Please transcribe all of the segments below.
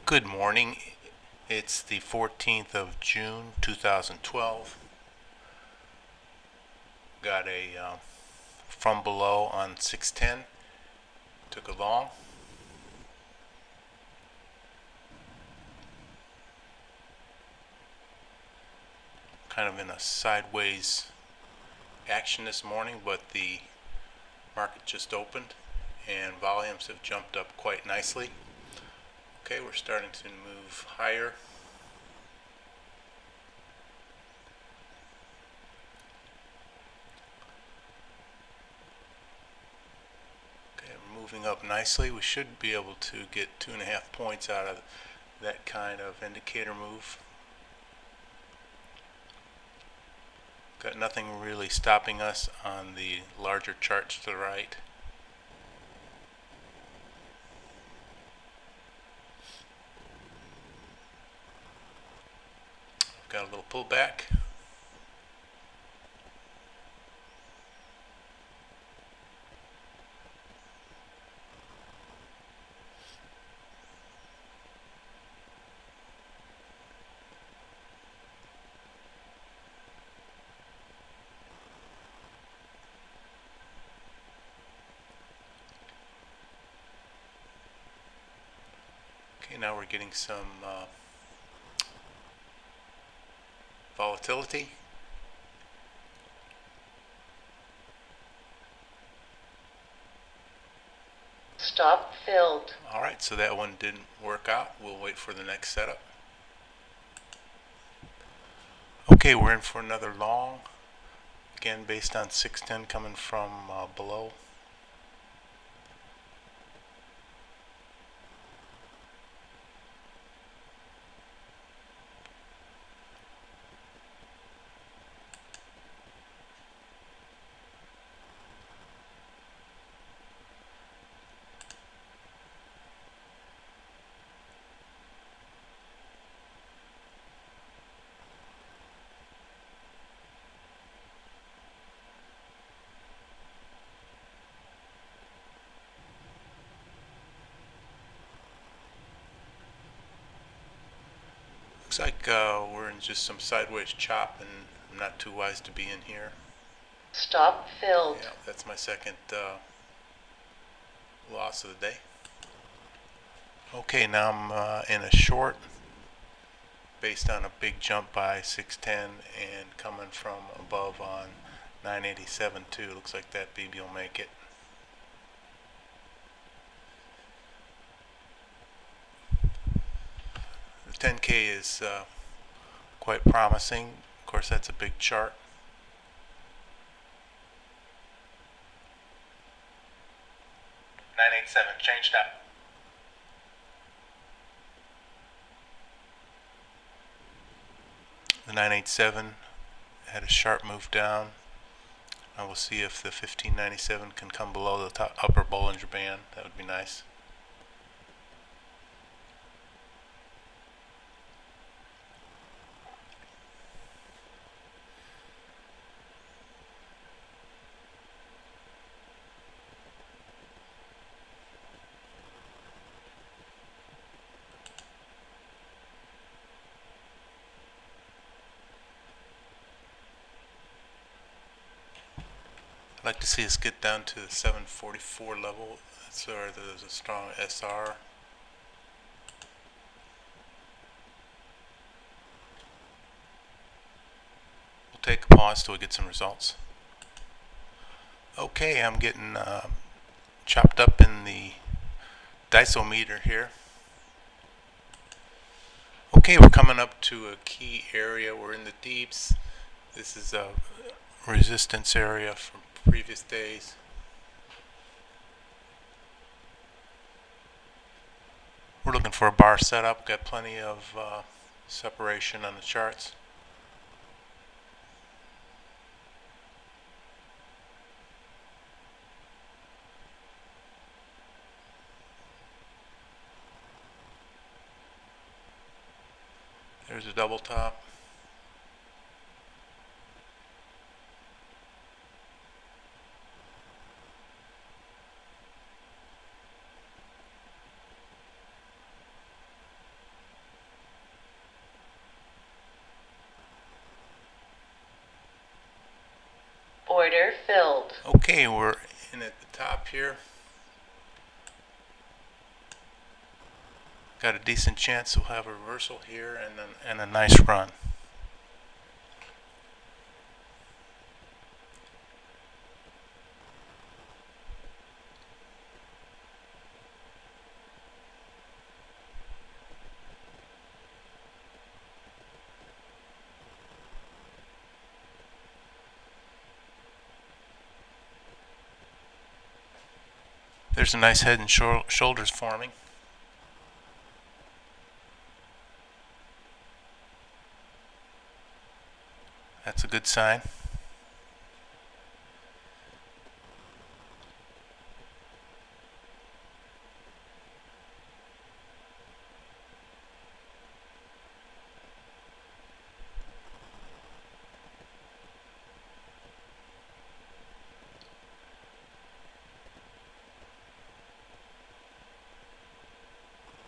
Good morning. It's the 14th of June 2012. Got a from below on 610. Took a long. Kind of in a sideways action this morning, but the market just opened and volumes have jumped up quite nicely. Okay, we're starting to move higher. Okay, we're moving up nicely. We should be able to get 2.5 points out of that kind of indicator move. Got nothing really stopping us on the larger charts to the right. Got a little pullback. Okay, now we're getting some volatility. Stop filled. Alright, so that one didn't work out. We'll wait for the next setup. Okay, we're in for another long. Again, based on 610 coming from below. Looks like we're in just some sideways chop, and I'm not too wise to be in here. Stop filled. Yeah, that's my second loss of the day. Okay, now I'm in a short based on a big jump by 610 and coming from above on 987 too. Looks like that BB will make it. The 10K is quite promising. Of course, that's a big chart. $987 changed up. The 987 had a sharp move down. I will see if the 1597 can come below the top, upper Bollinger Band. That would be nice. I'd like to see us get down to the 744 level. That's where there's a strong SR. We'll take a pause till we get some results. Okay, I'm getting chopped up in the disometer here. Okay, we're coming up to a key area. We're in the deeps. This is a resistance area from previous days. We're looking for a bar setup. Got plenty of separation on the charts. There's a double top. Okay, we're in at the top here. Got a decent chance we'll have a reversal here and a nice run. There's a nice head and shoulders forming. That's a good sign.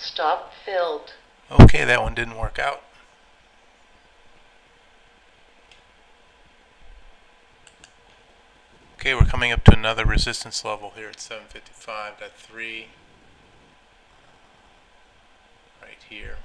Stop filled. Okay, that one didn't work out. Okay, we're coming up to another resistance level here at 755.3 right here.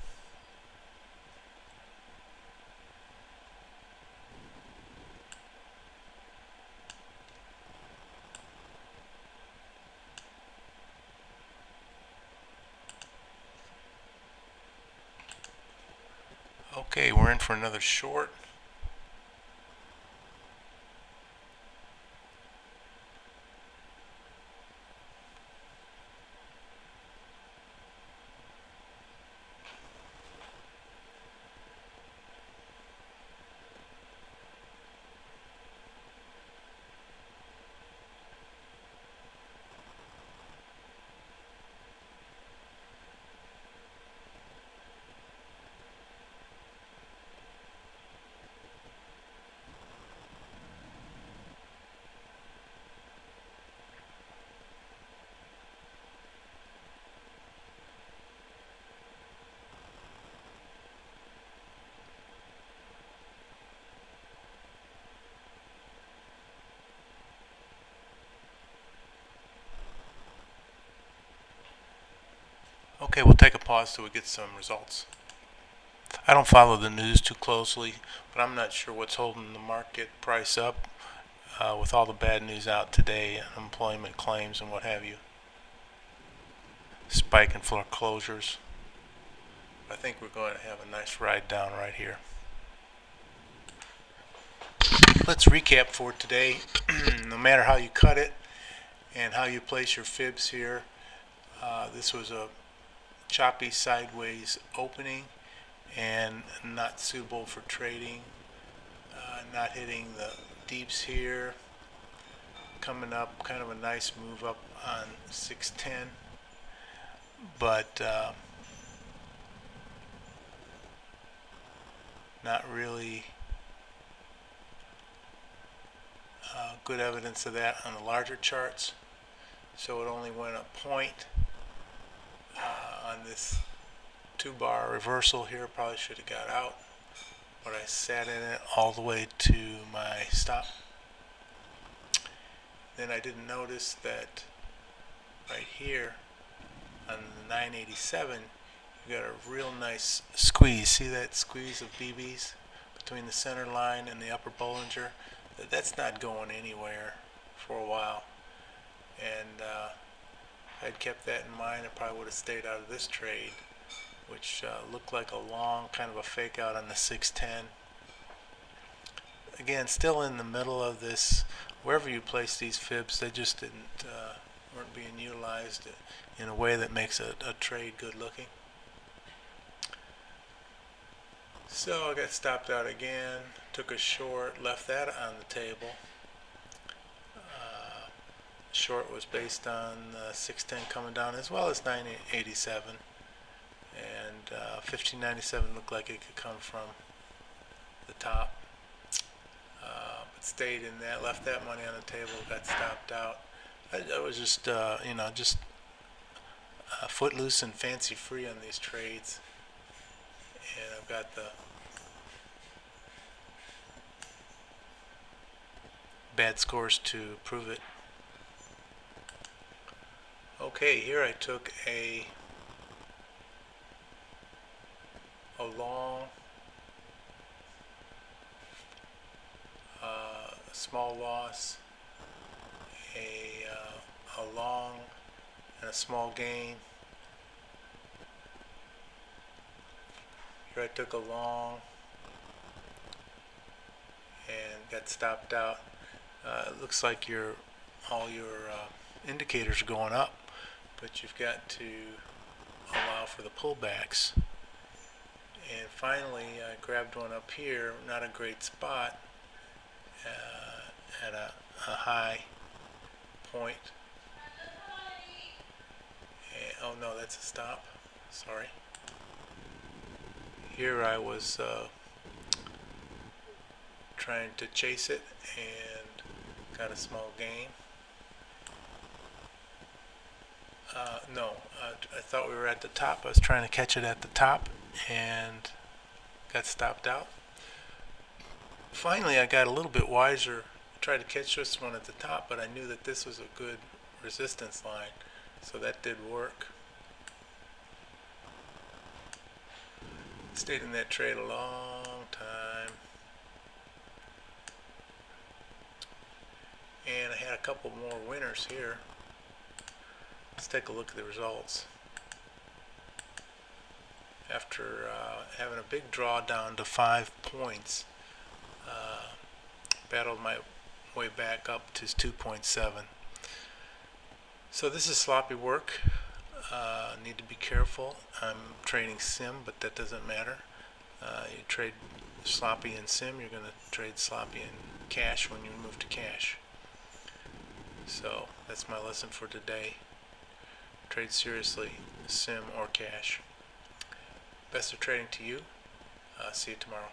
Okay, we're in for another short. Okay, we'll take a pause till we get some results. I don't follow the news too closely, but I'm not sure what's holding the market price up with all the bad news out today, unemployment claims and what have you. Spike in foreclosures. I think we're going to have a nice ride down right here. Let's recap for today. No matter how you cut it and how you place your fibs here, this was a choppy sideways opening and not suitable for trading. Not hitting the deeps here. Coming up, kind of a nice move up on 610, but not really good evidence of that on the larger charts. So it only went a point on this 2-bar reversal here. Probably should have got out, but I sat in it all the way to my stop. Then I didn't notice that right here on the 987 you got a real nice squeeze. See that squeeze of BBs between the center line and the upper Bollinger? That's not going anywhere for a while, and if I'd kept that in mind, I probably would have stayed out of this trade, which looked like a long kind of a fake out on the 610. Again, still in the middle of this. Wherever you place these fibs, they just weren't being utilized in a way that makes a trade good looking. So I got stopped out again, took a short, left that on the table. Short was based on 610 coming down as well as 987, and 1597 looked like it could come from the top. But stayed in that, left that money on the table, got stopped out. I was just, just footloose and fancy free on these trades, and I've got the bad scores to prove it. Okay, here I took a long, small loss, a long and a small gain. Here I took a long and got stopped out. It looks like all your indicators are going up, but you've got to allow for the pullbacks. And finally, I grabbed one up here, not a great spot, at a high point. And, oh no, that's a stop. Sorry. Here I was trying to chase it and got a small gain. No, I thought we were at the top. I was trying to catch it at the top and got stopped out. Finally, I got a little bit wiser. Tried to catch this one at the top, but I knew that this was a good resistance line, so that did work. Stayed in that trade a long time, and I had a couple more winners here. Let's take a look at the results. After having a big draw down to 5 points, battled my way back up to 2.7. So this is sloppy work. Need to be careful. I'm trading sim, but that doesn't matter. You trade sloppy in sim, you're going to trade sloppy in cash when you move to cash. So that's my lesson for today. Trade seriously, sim or cash. Best of trading to you. See you tomorrow.